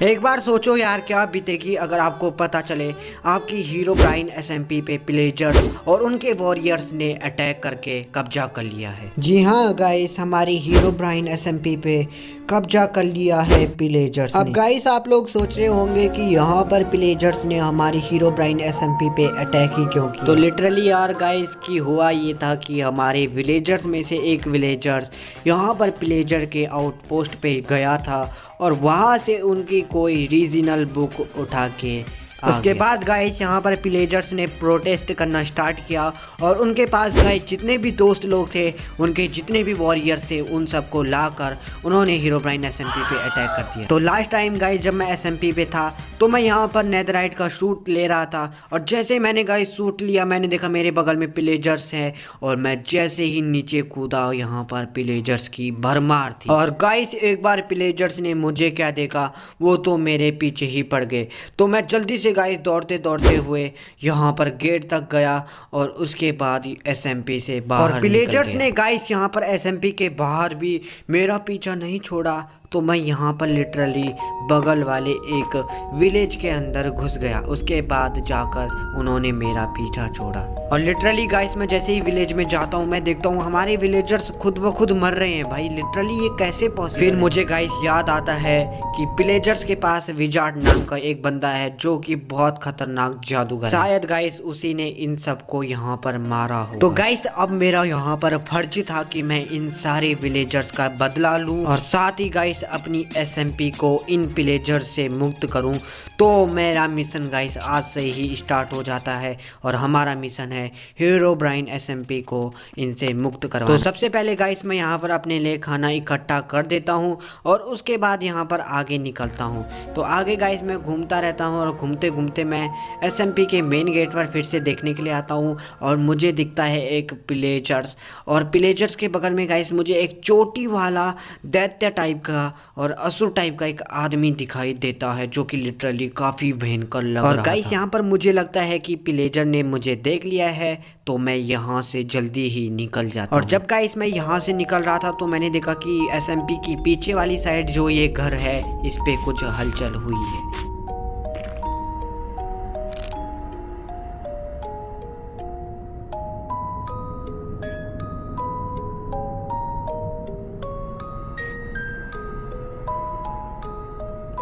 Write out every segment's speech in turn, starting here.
एक बार सोचो यार, क्या बीतेगी अगर आपको पता चले आपकी हीरोब्राइन एसएमपी पे पिलेजर्स और उनके वॉरियर्स ने अटैक करके कब्जा कर लिया है। जी हाँ गाइस, हमारी हीरोब्राइन एसएमपी पे कब्जा कर लिया है पिलेजर्स ने। अब गाइस आप लोग सोच रहे होंगे कि यहाँ पर पिलेजर्स ने हमारी हीरोब्राइन एसएमपी पे अटैक ही क्यों किया। तो लिटरली यार गाइस की हुआ ये था कि हमारे विलेजर्स में से एक विलेजर्स यहाँ पर पिलेजर के आउटपोस्ट पे गया था और वहाँ से उनकी कोई रीजनल बुक उठा के उसके बाद गाइस यहाँ पर पिलेजर्स ने प्रोटेस्ट करना स्टार्ट किया और उनके पास गाइस जितने भी दोस्त लोग थे, उनके जितने भी वॉरियर्स थे, उन सबको लाकर उन्होंने हीरोब्राइन एसएमपी पे अटैक कर दिया। तो लास्ट टाइम गाइस जब मैं एसएमपी पे था तो मैं यहाँ पर नेदरराइट का शूट ले रहा था और जैसे मैंने गाइस शूट लिया, मैंने देखा मेरे बगल में पिलेजर्स है और मैं जैसे ही नीचे कूदा यहाँ पर पिलेजर्स की भरमार थी। और गाइस एक बार पिलेजर्स ने मुझे क्या देखा, वो तो मेरे पीछे ही पड़ गए। तो मैं जल्दी से गाइस दौड़ते दौड़ते हुए यहाँ पर गेट तक गया और उसके बाद एसएमपी से बाहर और पिलेजर्स ने गाइस यहाँ पर एसएमपी के बाहर भी मेरा पीछा नहीं छोड़ा। तो मैं यहाँ पर लिटरली बगल वाले एक विलेज के अंदर घुस गया। उसके बाद जाकर उन्होंने मेरा पीछा छोड़ा और लिटरली गाइस मैं जैसे ही विलेज में जाता हूँ, मैं देखता हूँ हमारे विलेजर्स खुद ब खुद मर रहे हैं। भाई लिटरली ये कैसे पॉसिबल। फिर मुझे गाइस याद आता है कि पिलेजर्स के पास विजार्ड नाम का एक बंदा है जो कि बहुत खतरनाक जादूगर है। शायद गाइस उसी ने इन सबको यहाँ पर मारा हो। तो गाइस अब मेरा यहाँ पर फर्ज था कि मैं इन सारे विलेजर्स का बदला लूँ और साथ ही गाइस अपनी एसएमपी को इन पिलेजर्स से मुक्त करूं। तो मेरा मिशन गाइस आज से ही स्टार्ट हो जाता है और हमारा मिशन है हीरोब्राइन एसएमपी को इनसे मुक्त करवाना। तो सबसे पहले गाइस मैं यहाँ पर अपने लिए खाना इकट्ठा कर देता हूँ और उसके बाद यहाँ पर आगे निकलता हूँ। तो आगे गाइस मैं घूमता रहता हूँ और घूमते घूमते मैं एसएमपी के मेन गेट पर फिर से देखने के लिए आता हूँ और मुझे दिखता है एक पिलेजर्स और पिलेजर्स के बगल में गाइस मुझे एक चोटी वाला दैत्य टाइप का और असुर टाइप का एक आदमी दिखाई देता है जो कि लिटरली काफी भयंकर लग रहा है। और गाइस यहाँ पर मुझे लगता है कि पिलेजर ने मुझे देख लिया है, तो मैं यहाँ से जल्दी ही निकल जाता हूँ। और जब गाइस मैं यहाँ से निकल रहा था तो मैंने देखा कि एसएमपी की पीछे वाली साइड जो ये घर है इस पे कुछ हलचल हुई है।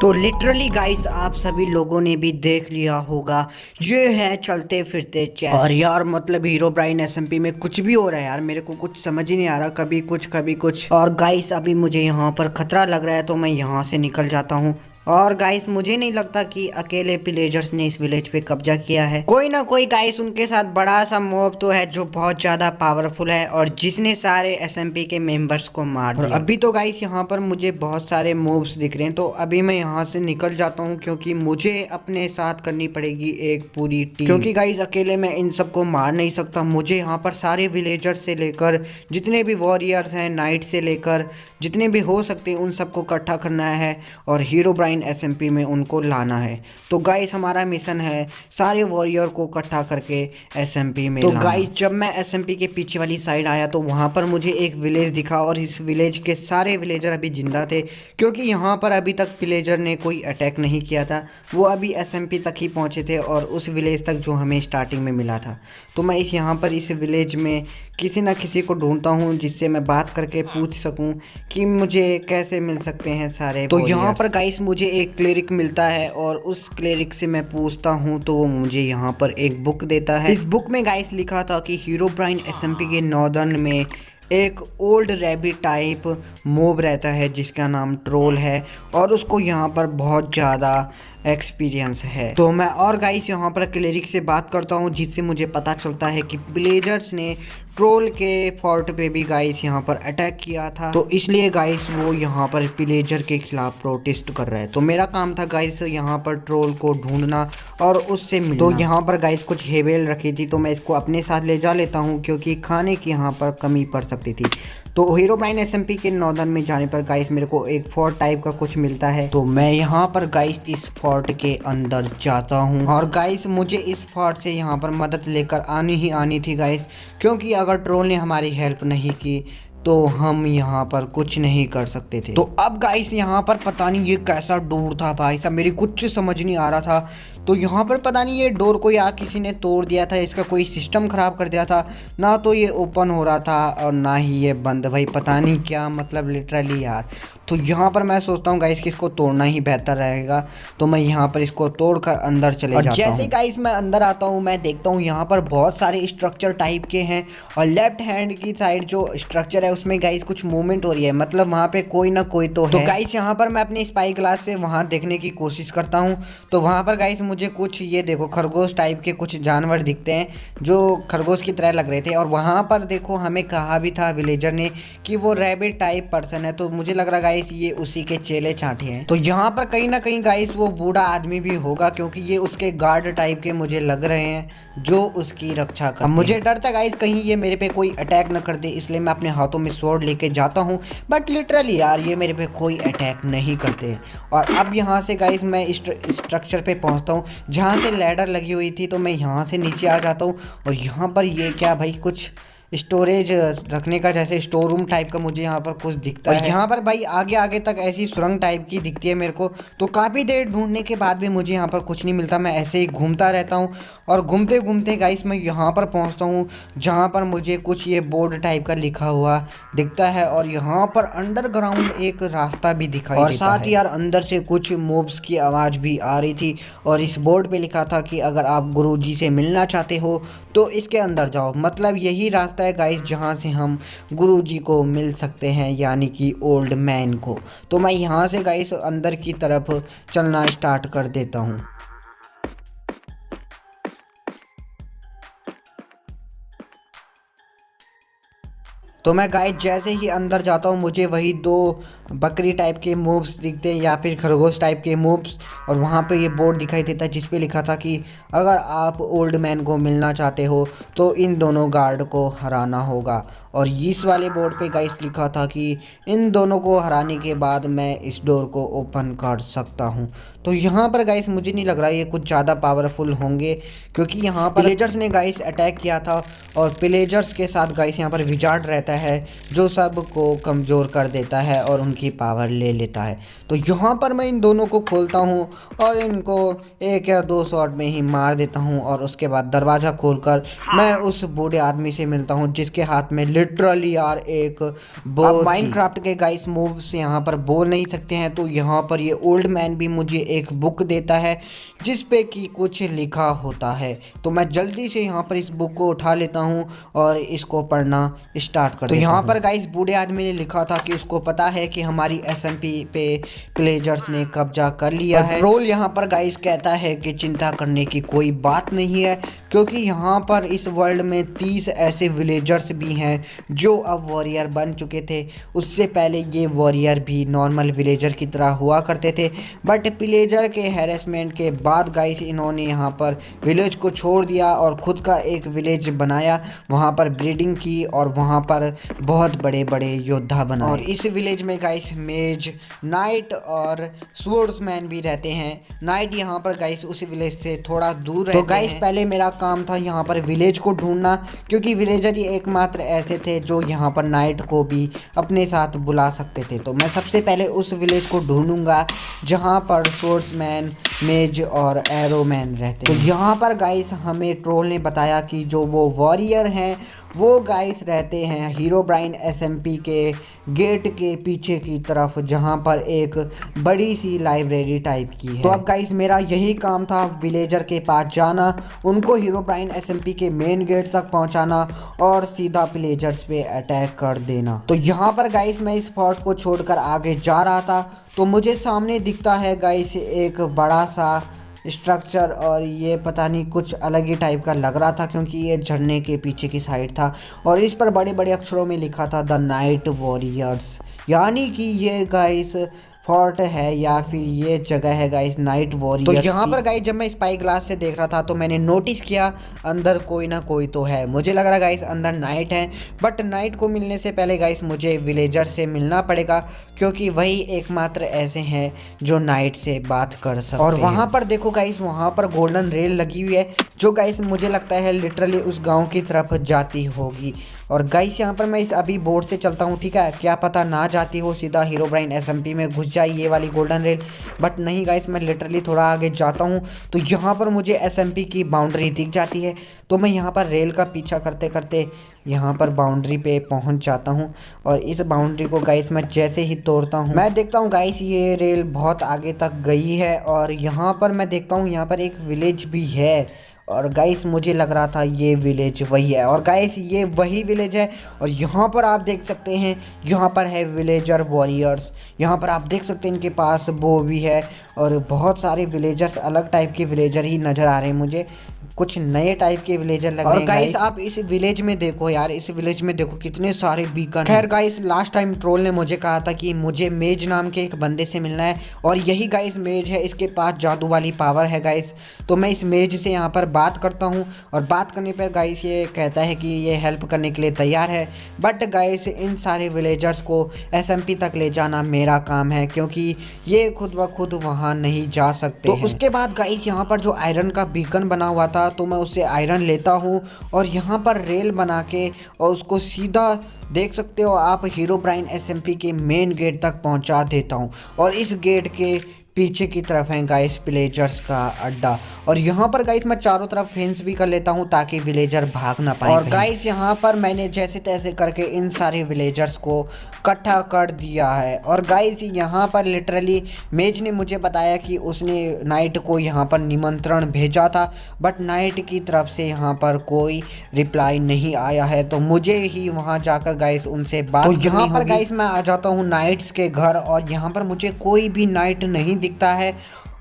तो लिटरली गाइस आप सभी लोगों ने भी देख लिया होगा, ये है चलते फिरते चेस्ट। और यार मतलब हीरोब्राइन एसएमपी में कुछ भी हो रहा है यार, मेरे को कुछ समझ ही नहीं आ रहा, कभी कुछ कभी कुछ। और गाइस अभी मुझे यहाँ पर खतरा लग रहा है तो मैं यहाँ से निकल जाता हूँ। और गाइस मुझे नहीं लगता कि अकेले पिलेजर्स ने इस विलेज पे कब्जा किया है, कोई ना कोई गाइस उनके साथ बड़ा सा मॉब तो है जो बहुत ज्यादा पावरफुल है और जिसने सारे एसएमपी के मेंबर्स को मार दिया। अभी तो गाइस यहाँ पर मुझे बहुत सारे मूव्स दिख रहे हैं, तो अभी मैं यहाँ से निकल जाता हूँ क्योंकि मुझे अपने साथ करनी पड़ेगी एक पूरी टीम। क्योंकि गाइस अकेले मैं इन सबको मार नहीं सकता, मुझे यहाँ पर सारे विलेजर्स से लेकर जितने भी वॉरियर्स हैं, नाइट से लेकर जितने भी हो सकते हैं उन सबको इकट्ठा करना है और हीरोब्राइन एसएमपी में उनको लाना है। तो गाइस हमारा मिशन है सारे वॉरियर को इकट्ठा करके एसएमपी में लाना। तो गाइस जब मैं एसएमपी के पीछे वाली साइड आया तो वहाँ पर मुझे एक विलेज दिखा और इस विलेज के सारे विलेजर अभी जिंदा थे क्योंकि यहाँ पर अभी तक पिलेजर ने कोई अटैक नहीं किया था, वो अभी एसएमपी तक ही पहुँचे थे और उस विलेज तक जो हमें स्टार्टिंग में मिला था। तो मैं यहाँ पर इस विलेज में किसी ना किसी को ढूंढता हूँ जिससे मैं बात करके पूछ सकूँ कि मुझे कैसे मिल सकते हैं सारे। तो यहाँ पर गाइस मुझे एक क्लेरिक मिलता है और उस क्लेरिक से मैं पूछता हूँ तो वो मुझे यहाँ पर एक बुक देता है। इस बुक में गाइस लिखा था कि हीरोब्राइन एसएमपी के नॉर्दर्न में एक ओल्ड रैबिट टाइप मोब रहता है जिसका नाम ट्रोल है और उसको यहाँ पर बहुत ज़्यादा एक्सपीरियंस है। तो मैं और गाइस यहाँ पर क्लेरिक से बात करता हूँ जिससे मुझे पता चलता है कि पिलेजर्स ने ट्रोल के फोर्ट पे भी गाइस यहाँ पर अटैक किया था, तो इसलिए गाइस वो यहाँ पर पिलेजर के खिलाफ प्रोटेस्ट कर रहा है। तो मेरा काम था गाइस यहाँ पर ट्रोल को ढूंढना और उससे मिलना। तो यहाँ पर गाइस कुछ हेवेल रखी थी तो मैं इसको अपने साथ ले जा लेता हूँ क्योंकि खाने की यहाँ पर कमी पड़ सकती थी। तो हीरोब्राइन एसएमपी के नॉर्दर्न में जाने पर गाइस मेरे को एक फोर्ट टाइप का कुछ मिलता है, तो मैं यहाँ पर गाइस इस फोर्ट के अंदर जाता हूँ। और गाइस मुझे इस फोर्ट से यहाँ पर मदद लेकर आनी ही आनी थी गाइस, क्योंकि अगर ट्रोल ने हमारी हेल्प नहीं की तो हम यहाँ पर कुछ नहीं कर सकते थे। तो अब गाइस यहाँ पर पता नहीं ये कैसा डोर था भाई साहब, मेरी कुछ समझ नहीं आ रहा था। तो यहाँ पर पता नहीं ये डोर को या किसी ने तोड़ दिया था, इसका कोई सिस्टम ख़राब कर दिया था, ना तो ये ओपन हो रहा था और ना ही ये बंद। भाई पता नहीं क्या मतलब लिटरली यार। तो यहाँ पर मैं सोचता हूँ गाइस कि इसको तोड़ना ही बेहतर रहेगा। तो मैं यहाँ पर इसको तोड़कर अंदर चले जाता हूँ। जैसे गाइस मैं अंदर आता हूँ मैं देखता हूँ यहाँ पर बहुत सारे स्ट्रक्चर टाइप के हैं और लेफ्ट हैंड की साइड जो स्ट्रक्चर है उसमें गाइस कुछ मूवमेंट हो रही है, मतलब वहाँ पे कोई ना कोई तो है। तो गाइस यहाँ पर मैं अपने स्पाई ग्लास से वहाँ देखने की कोशिश करता हूँ। तो वहाँ पर गाइस मुझे कुछ ये देखो खरगोश टाइप के कुछ जानवर दिखते हैं जो खरगोश की तरह लग रहे थे। और वहाँ पर देखो हमें कहा भी था विलेजर ने कि वो रैबिट टाइप पर्सन है, तो मुझे लग रहा गाइस ये उसी के चेले चांटे हैं। तो यहाँ पर कहीं ना कहीं गाइस वो बूढ़ा आदमी भी होगा क्योंकि ये उसके गार्ड टाइप के मुझे लग रहे हैं जो उसकी रक्षा कर। मुझे डर था गाइस कहीं ये मेरे पे कोई अटैक न कर दे, इसलिए मैं अपने हाथों में स्वॉर्ड लेके जाता हूँ। बट लिटरली यार ये मेरे पे कोई अटैक नहीं करते। और अब यहाँ से गाइस मैं स्ट्रक्चर पे पहुँचता हूँ जहाँ से लैडर लगी हुई थी। तो मैं यहाँ से नीचे आ जाता हूँ और यहाँ पर ये क्या भाई कुछ स्टोरेज रखने का जैसे स्टोर रूम टाइप का मुझे यहाँ पर कुछ दिखता है। यहाँ पर भाई आगे आगे तक ऐसी सुरंग टाइप की दिखती है मेरे को। तो काफ़ी देर ढूंढने के बाद भी मुझे यहाँ पर कुछ नहीं मिलता, मैं ऐसे ही घूमता रहता हूँ। और घूमते घूमते गाइस मैं यहाँ पर पहुँचता हूँ जहाँ पर मुझे कुछ ये बोर्ड टाइप का लिखा हुआ दिखता है और यहाँ पर अंडरग्राउंड एक रास्ता भी दिखाई और साथ ही यार अंदर से कुछ मोब्स की आवाज़ भी आ रही थी। और इस बोर्ड पे लिखा था कि अगर आप गुरुजी से मिलना चाहते हो तो इसके अंदर जाओ, मतलब यही रास्ता है गाइस जहाँ से हम गुरुजी को मिल सकते हैं यानी कि ओल्ड मैन को। तो मैं यहाँ से गाइस अंदर की तरफ चलना स्टार्ट कर देता हूँ। तो मैं गाइस जैसे ही अंदर जाता हूँ मुझे वही दो बकरी टाइप के मूव्स दिखते हैं या फिर खरगोश टाइप के मूव्स। और वहाँ पे ये बोर्ड दिखाई देता है जिस पे लिखा था कि अगर आप ओल्ड मैन को मिलना चाहते हो तो इन दोनों गार्ड को हराना होगा। और इस वाले बोर्ड पे गाइस लिखा था कि इन दोनों को हराने के बाद मैं इस डोर को ओपन कर सकता हूँ। तो यहाँ पर गाइस मुझे नहीं लग रहा ये कुछ ज़्यादा पावरफुल होंगे क्योंकि यहाँ पर पिलेजर्स ने गाइस अटैक किया था और पिलेजर्स के साथ गाइस यहाँ पर विजार्ड रहता है जो सबको कमज़ोर कर देता है और उनकी पावर ले लेता है। तो यहाँ पर मैं इन दोनों को खोलता हूँ और इनको एक या दो शॉट में ही मार देता हूँ। और उसके बाद दरवाज़ा खोलकर मैं उस बूढ़े आदमी से मिलता हूँ जिसके हाथ में लिटरली यार एक बहुत माइनक्राफ्ट के गाइस मूव से यहाँ पर बोल नहीं सकते हैं। तो यहाँ पर ये ओल्ड मैन भी मुझे एक बुक देता है जिस पे कि कुछ लिखा होता है। तो मैं जल्दी से यहाँ पर इस बुक को उठा लेता हूँ और इसको पढ़ना स्टार्ट कर देता हूँ। तो यहाँ पर गाइस बूढ़े आदमी ने लिखा था कि उसको पता है कि हमारी SMP पे पिलेजर्स ने कब्जा कर लिया है। रोल यहाँ पर गाइस कहता है कि चिंता करने की कोई बात नहीं है क्योंकि यहाँ पर इस वर्ल्ड में 30 ऐसे विलेजर्स भी हैं जो अब वॉरियर बन चुके थे। उससे पहले ये वॉरियर भी नॉर्मल विलेजर की तरह हुआ करते थे बट पिलेजर के हैरेसमेंट के बाद गाइस इन्होंने यहाँ पर विलेज को छोड़ दिया और ख़ुद का एक विलेज बनाया, वहाँ पर ब्रीडिंग की और वहाँ पर बहुत बड़े बड़े योद्धा बनाए। और इस विलेज में गाइस मेज, नाइट और स्वॉर्ड्समैन भी रहते हैं। नाइट यहाँ पर गाइस उस विलेज से थोड़ा दूर रहते हैं। तो गाइस पहले मेरा काम था यहाँ पर विलेज को ढूंढना क्योंकि विलेजर ही एकमात्र ऐसे थे जो यहाँ पर नाइट को भी अपने साथ बुला सकते थे। तो मैं सबसे पहले उस विलेज को ढूंढूंगा जहाँ पर स्वॉर्ड्समैन, मेज और एरोमैन रहते हैं। तो यहाँ पर गाइस हमें ट्रोल ने बताया कि जो वो वॉरियर हैं वो गाइस रहते हैं हीरोब्राइन SMP के गेट के पीछे की तरफ जहां पर एक बड़ी सी लाइब्रेरी टाइप की है। तो अब गाइस मेरा यही काम था विलेजर के पास जाना, उनको हीरोब्राइन SMP के मेन गेट तक पहुंचाना और सीधा पिलेजर्स पे अटैक कर देना। तो यहाँ पर गाइस मैं इस फोर्ट को छोड़कर आगे जा रहा था तो मुझे सामने दिखता है गाइस एक बड़ा सा स्ट्रक्चर और ये पता नहीं कुछ अलग ही टाइप का लग रहा था क्योंकि ये झरने के पीछे की साइड था और इस पर बड़े बड़े अक्षरों में लिखा था द नाइट वॉरियर्स, यानी कि ये गाइस फोर्ट है या फिर ये जगह है गाइस नाइट वॉरियर्स। तो यहाँ पर गाइस जब मैं स्पाई ग्लास से देख रहा था तो मैंने नोटिस किया अंदर कोई ना कोई तो है। मुझे लग रहा गाइस अंदर नाइट है बट नाइट को मिलने से पहले गाइस मुझे विलेजर से मिलना पड़ेगा क्योंकि वही एकमात्र ऐसे हैं जो नाइट से बात कर सकते हैं। और वहाँ पर देखो गाइस वहाँ पर गोल्डन रेल लगी हुई है जो गाइस मुझे लगता है लिटरली उस गाँव की तरफ जाती होगी। और गाइस यहाँ पर मैं इस अभी बोर्ड से चलता हूँ, ठीक है, क्या पता ना जाती हो सीधा हीरोब्राइन एसएमपी में घुस जाए ये वाली गोल्डन रेल। बट नहीं गाइस, मैं लिटरली थोड़ा आगे जाता हूँ तो यहाँ पर मुझे एसएमपी की बाउंड्री दिख जाती है। तो मैं यहाँ पर रेल का पीछा करते करते यहाँ पर बाउंड्री पे पहुँच जाता हूँ। और इस बाउंड्री को गाइस मैं जैसे ही तोड़ता हूँ, मैं देखता हूँ गाइस ये रेल बहुत आगे तक गई है। और यहाँ पर मैं देखता हूँ यहाँ पर एक विलेज भी है। और गाइस मुझे लग रहा था ये विलेज वही है, और गाइस ये वही विलेज है। और यहाँ पर आप देख सकते हैं, यहाँ पर है विलेजर वॉरियर्स। यहाँ पर आप देख सकते हैं इनके पास वो भी है। और बहुत सारे विलेजर्स, अलग टाइप के विलेजर ही नज़र आ रहे हैं मुझे, कुछ नए टाइप के विलेजर लग रहे हैं। और गाइस आप इस विलेज में देखो यार, इस विलेज में देखो कितने सारे बीकन। खैर गाइस, लास्ट टाइम ट्रोल ने मुझे कहा था कि मुझे मेज नाम के एक बंदे से मिलना है, और यही गाइस मेज है। इसके पास जादू वाली पावर है गाइस। तो मैं इस मेज से यहाँ पर बात करता हूँ, और बात करने पर गाइस ये कहता है कि ये हेल्प करने के लिए तैयार है। बट गाइस इन सारे विलेजर्स को एसएमपी तक ले जाना मेरा काम है, क्योंकि ये खुद ब खुद वहाँ नहीं जा सकते। तो उसके बाद गाइस यहाँ पर जो आयरन का बीकन बना हुआ था, तो मैं उससे आयरन लेता हूँ और यहाँ पर रेल बना के और उसको सीधा देख सकते हो आप हीरोब्राइन एसएमपी के मेन गेट तक पहुँचा देता हूँ। और इस गेट के पीछे की तरफ है गाइस विलेजर्स का अड्डा। और यहाँ पर गाइस मैं चारों तरफ फेंस भी कर लेता हूँ ताकि विलेजर भाग ना पाए। और गाइस यहाँ पर मैंने जैसे तैसे करके इन सारे विलेजर्स को इकट्ठा कर दिया है। और गाइस यहाँ पर लिटरली मेज ने मुझे बताया कि उसने नाइट को यहाँ पर निमंत्रण भेजा था, बट नाइट की तरफ से यहाँ पर कोई रिप्लाई नहीं आया है। तो मुझे ही वहाँ जाकर गाइस उनसे बात करनी होगी। तो यहाँ पर गाइस मैं आ जाता हूँ नाइट्स के घर, और यहाँ पर मुझे कोई भी नाइट नहीं दिखता है।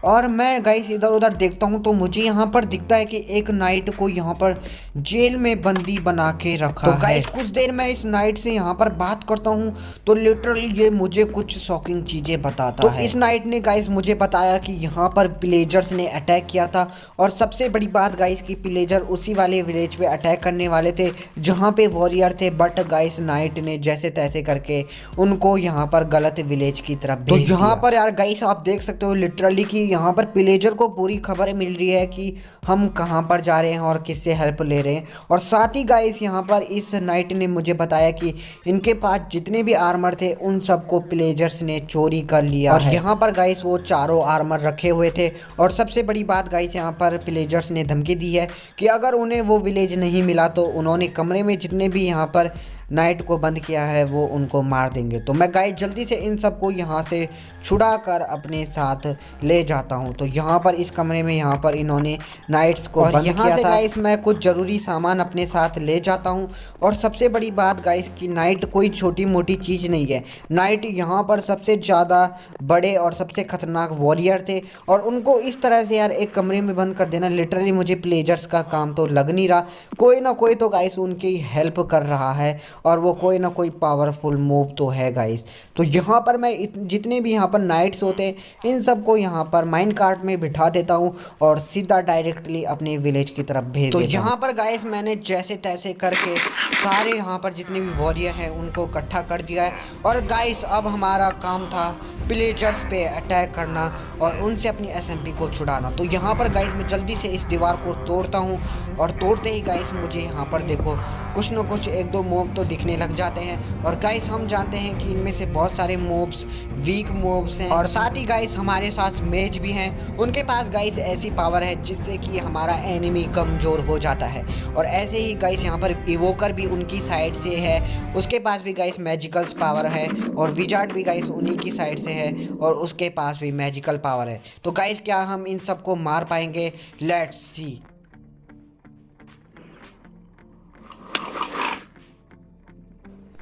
और मैं गाइस इधर उधर देखता हूँ तो मुझे यहाँ पर दिखता है कि एक नाइट को यहाँ पर जेल में बंदी बना के रखा है। तो गाइस कुछ देर मैं इस नाइट से यहाँ पर बात करता हूँ तो लिटरली ये मुझे कुछ शॉकिंग चीज़ें बताता है। तो इस नाइट ने गाइस मुझे बताया कि यहाँ पर पिलेजर्स ने अटैक किया था, और सबसे बड़ी बात गाइस कि पिलेजर उसी वाले विलेज पे अटैक करने वाले थे जहाँ पे वॉरियर थे। बट गाइस नाइट ने जैसे तैसे करके उनको यहाँ पर गलत विलेज की तरफ भेज दिया। तो यहाँ पर यार गाइस आप देख सकते हो लिटरली कि यहाँ पर पिलेजर को पूरी खबर मिल रही है कि हम कहाँ पर जा रहे हैं और किससे हेल्प ले रहे हैं। और साथ ही गाइस यहाँ पर इस नाइट ने मुझे बताया कि इनके पास जितने भी आर्मर थे उन सबको पिलेजर्स ने चोरी कर लिया और यहाँ पर गाइस वो चारों आर्मर रखे हुए थे। और सबसे बड़ी बात गाइस यहाँ पर पिलेजर्स ने धमकी दी है कि अगर उन्हें वो विलेज नहीं मिला तो उन्होंने कमरे में जितने भी यहाँ पर नाइट को बंद किया है वो उनको मार देंगे। तो मैं गाइस जल्दी से इन सबको यहाँ से छुड़ा कर अपने साथ ले जाता हूँ। तो यहाँ पर इस कमरे में यहाँ पर इन्होंने नाइट्स को बंद किया था। गाइस मैं कुछ ज़रूरी सामान अपने साथ ले जाता हूँ। और सबसे बड़ी बात गाइस कि नाइट कोई छोटी मोटी चीज़ नहीं है। नाइट यहाँ पर सबसे ज़्यादा बड़े और सबसे खतरनाक वॉरियर थे, और उनको इस तरह से यार एक कमरे में बंद कर देना लिटरली मुझे पिलेजर्स का काम तो लग नहीं रहा। कोई ना कोई तो गाइस उनकी हेल्प कर रहा है, और वो कोई ना कोई पावरफुल मूव तो है गाइस। तो यहाँ पर मैं जितने भी यहाँ पर नाइट्स होते हैं इन सबको यहाँ पर माइन कार्ट में बिठा देता हूँ और सीधा डायरेक्टली अपने विलेज की तरफ भेज देता हूँ। तो यहाँ पर गाइस मैंने जैसे तैसे करके सारे यहाँ पर जितने भी वॉरियर हैं उनको इकट्ठा कर दिया है। और गाइस अब हमारा काम था पिलेजर्स पे अटैक करना और उनसे अपनी एसएमपी को छुड़ाना। तो यहाँ पर गाइस मैं जल्दी से इस दीवार को तोड़ता हूँ, और तोड़ते ही गाइस मुझे यहाँ पर देखो कुछ न कुछ एक दो मोब तो दिखने लग जाते हैं। और गाइस हम जानते हैं कि इनमें से बहुत सारे मोब्स वीक मोब्स हैं, और साथ ही गाइस हमारे साथ मेज भी हैं। उनके पास गाइस ऐसी पावर है जिससे कि हमारा एनिमी कमज़ोर हो जाता है। और ऐसे ही गाइस यहाँ पर इवोकर भी उनकी साइड से है, उसके पास भी गाइस मैजिकल्स पावर है, और विजार्ड भी गाइस उन्हीं की साइड से है और उसके पास भी मैजिकल पावर है। तो गाइस क्या हम इन सबको मार पाएंगे? Let's see.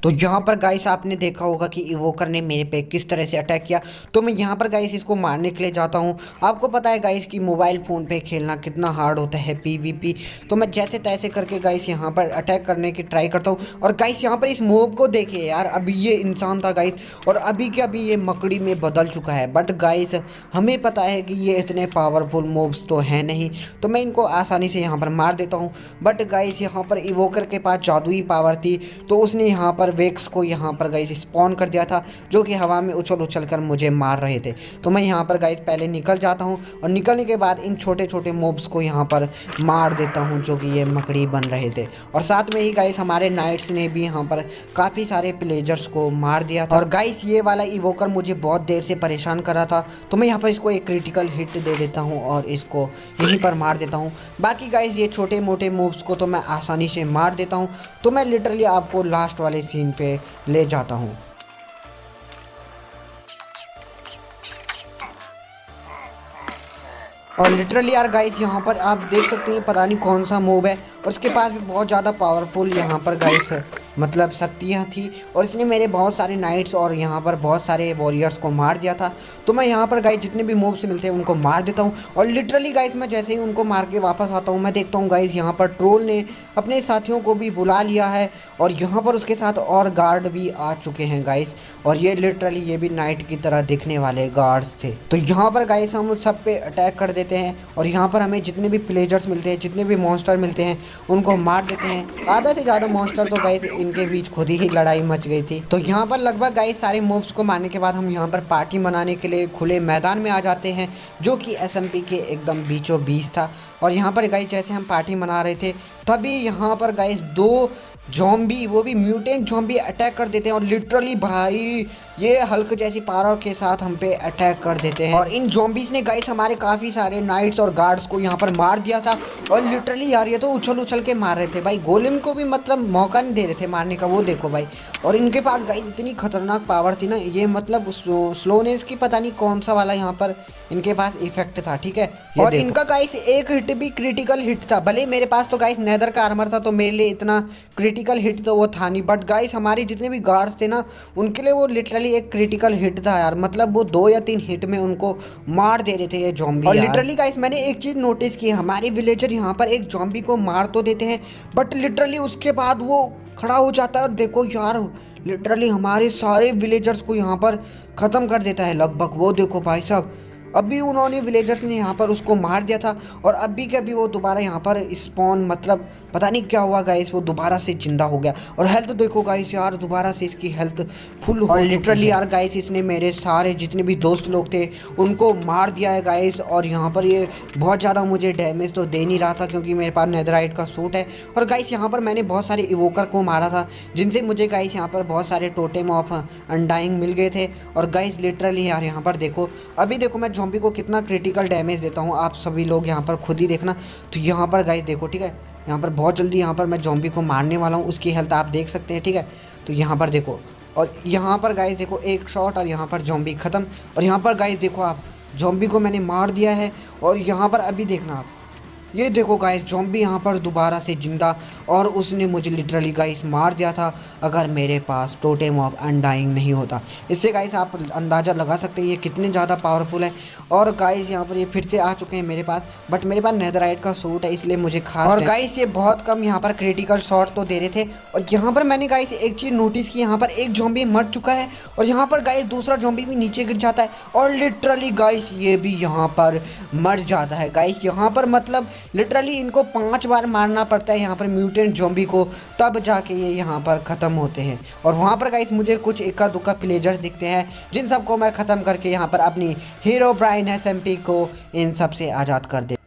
तो यहाँ पर गाइस आपने देखा होगा कि इवोकर ने मेरे पे किस तरह से अटैक किया। तो मैं यहाँ पर गाइस इसको मारने के लिए जाता हूँ। आपको पता है गाइस कि मोबाइल फ़ोन पे खेलना कितना हार्ड होता है PvP। तो मैं जैसे तैसे करके गाइस यहाँ पर अटैक करने की ट्राई करता हूँ। और गाइस यहाँ पर इस मोब को देखिए यार, अभी ये इंसान था गाइस और अभी के अभी ये मकड़ी में बदल चुका है। बट गाइस हमें पता है कि ये इतने पावरफुल मोब्स तो हैं नहीं, तो मैं इनको आसानी से यहाँ पर मार देता हूँ। बट गाइस यहाँ पर इवोकर के पास जादुई पावर थी, तो उसने यहाँ पर वेक्स को यहाँ पर गाइस स्पॉन कर दिया था, जो कि हवा में उछल उछल कर मुझे मार रहे थे। तो मैं यहाँ पर गाइस पहले निकल जाता हूँ और निकलने के बाद इन छोटे छोटे मोब्स को यहाँ पर मार देता हूँ, जो कि ये मकड़ी बन रहे थे। और साथ में ही गाइस हमारे नाइट्स ने भी यहाँ पर काफ़ी सारे पिलेजर्स को मार दिया था। और गाइस ये वाला इवोकर मुझे बहुत देर से परेशान कर रहा था, तो मैं यहाँ पर इसको एक क्रिटिकल हिट दे देता हूँ और इसको यहीं पर मार देता हूँ। बाकी गाइस ये छोटे मोटे मूव्स को तो मैं आसानी से मार देता हूँ। तो मैं लिटरली आपको लास्ट वाले सीन पे ले जाता हूँ। और लिटरली यार गाइस यहाँ पर आप देख सकते हैं पता नहीं कौन सा मूव है, और उसके पास भी बहुत ज़्यादा पावरफुल यहाँ पर गाइस मतलब शक्तियाँ थी, और इसने मेरे बहुत सारे नाइट्स और यहाँ पर बहुत सारे वॉरियर्स को मार दिया था। तो मैं यहाँ पर गाइस जितने भी मूव्स मिलते हैं उनको मार देता हूँ। और लिटरली गाइस मैं जैसे ही उनको मार के वापस आता हूँ, मैं देखता हूँ गाइस यहाँ पर ट्रोल ने अपने साथियों को भी बुला लिया है, और यहाँ पर उसके साथ और गार्ड भी आ चुके हैं गाइस। और ये लिटरली ये भी नाइट की तरह दिखने वाले गार्ड्स थे। तो यहाँ पर गाइस हम सब पे अटैक कर देते हैं, और यहाँ पर हमें जितने भी प्लेजर्स मिलते हैं, जितने भी मॉन्स्टर मिलते हैं, उनको मार देते हैं। आधा से ज़्यादा मॉन्स्टर तो गाइस इनके बीच खुद ही लड़ाई मच गई थी। तो यहाँ पर लगभग गाइस सारे मॉब्स को मारने के बाद हम यहाँ पर पार्टी मनाने के लिए खुले मैदान में आ जाते हैं, जो कि एसएमपी के एकदम बीचों बीच था। और यहाँ पर गाइस जैसे हम पार्टी मना रहे थे, तभी यहाँ पर गाइस 2 ज़ॉम्बी, वो भी म्यूटेंट ज़ॉम्बी अटैक कर देते हैं। और लिटरली भाई ये हल्क जैसी पावर के साथ हम पे अटैक कर देते हैं। और इन ज़ॉम्बीज़ ने गाइस हमारे काफ़ी सारे नाइट्स और गार्ड्स को यहाँ पर मार दिया था। और लिटरली यार ये तो उछल उछल के मार रहे थे भाई, गोलेम को भी मतलब मौका नहीं दे रहे थे मारने का, वो देखो भाई। और इनके पास गाइस इतनी खतरनाक पावर थी ना, ये मतलब स्लोनेस की पता नहीं कौन सा वाला यहाँ पर इनके पास इफेक्ट था, ठीक है। और इनका गाइस एक हिट भी क्रिटिकल हिट था। भले मेरे पास तो गाइस नेदर का आर्मर था, तो मेरे लिए इतना क्रिटिकल हिट तो वो था नहीं, बट गाइस हमारे जितने भी गार्ड्स थे ना, उनके लिए वो लिटरली एक क्रिटिकल हिट था यार। मतलब वो 2 या 3 हिट में उनको मार दे रहे थे ये ज़ॉम्बी। और लिटरली गाइस मैंने एक चीज़ नोटिस की, हमारे विलेजर यहाँ पर एक ज़ॉम्बी को मार तो देते हैं, बट लिटरली उसके बाद वो खड़ा हो जाता है और देखो यार लिटरली हमारे सारे विलेजर्स को यहाँ पर ख़त्म कर देता है लगभग। वो देखो भाई साहब, अभी उन्होंने विलेजर्स ने यहाँ पर उसको मार दिया था, और अभी के अभी वो दोबारा यहाँ पर स्पॉन, मतलब पता नहीं क्या हुआ गाइस, वो दोबारा से जिंदा हो गया। और हेल्थ देखो गाइस यार, दोबारा से इसकी हेल्थ फुल हो। और लिटरली यार गाइस इसने मेरे सारे जितने भी दोस्त लोग थे उनको मार दिया है गाइस। और यहाँ पर ये बहुत ज़्यादा मुझे डैमेज तो दे नहीं रहा था, क्योंकि मेरे पास नेदराइट का सूट है। और गाइस यहाँ पर मैंने बहुत सारे इवोकर को मारा था, जिनसे मुझे गाइस यहाँ पर बहुत सारे टोटेम ऑफ अनडाइंग मिल गए थे। और गाइस लिटरली यार यहाँ पर देखो, अभी देखो मैं ज़ॉम्बी को कितना क्रिटिकल डैमेज देता हूँ, आप सभी लोग यहाँ पर खुद ही देखना। तो यहाँ पर गाइस देखो, ठीक है, यहाँ पर बहुत जल्दी यहाँ पर मैं ज़ॉम्बी को मारने वाला हूँ, उसकी हेल्थ आप देख सकते हैं, ठीक है। तो यहाँ पर देखो, और यहाँ पर गाइस देखो एक शॉट, और यहाँ पर ज़ॉम्बी ख़त्म। और यहाँ पर गाइस देखो आप, ज़ॉम्बी को मैंने मार दिया है। और यहाँ पर अभी देखना आप, ये देखो गाइस ज़ॉम्बी यहाँ पर दोबारा से जिंदा, और उसने मुझे लिटरली गाइस मार दिया था अगर मेरे पास टोटेम ऑफ अनडाइंग नहीं होता। इससे गाइस आप अंदाज़ा लगा सकते हैं ये कितने ज़्यादा पावरफुल है। और गाइस यहाँ पर ये फिर से आ चुके हैं मेरे पास, बट मेरे पास नेदराइट का सूट है, इसलिए मुझे खास। और गाइस ये बहुत कम यहाँ पर क्रिटिकल शॉट तो दे रहे थे। और यहाँ पर मैंने गाइस एक चीज़ नोटिस की, यहाँ पर एक ज़ॉम्बी मर चुका है, और यहाँ पर गाइस दूसरा ज़ॉम्बी भी नीचे गिर जाता है, और लिटरली गाइस ये भी यहाँ पर मर जाता है। गाइस यहाँ पर मतलब लिटरली इनको 5 बार मारना पड़ता है यहाँ पर म्यूटेंट ज़ॉम्बी को, तब जाके ये यहाँ पर ख़त्म होते हैं। और वहाँ पर गाइस मुझे कुछ इक्का दुक्का प्लेजर्स दिखते हैं, जिन सबको मैं ख़त्म करके यहाँ पर अपनी हीरोब्राइन एसएमपी को इन सब से आज़ाद कर दे।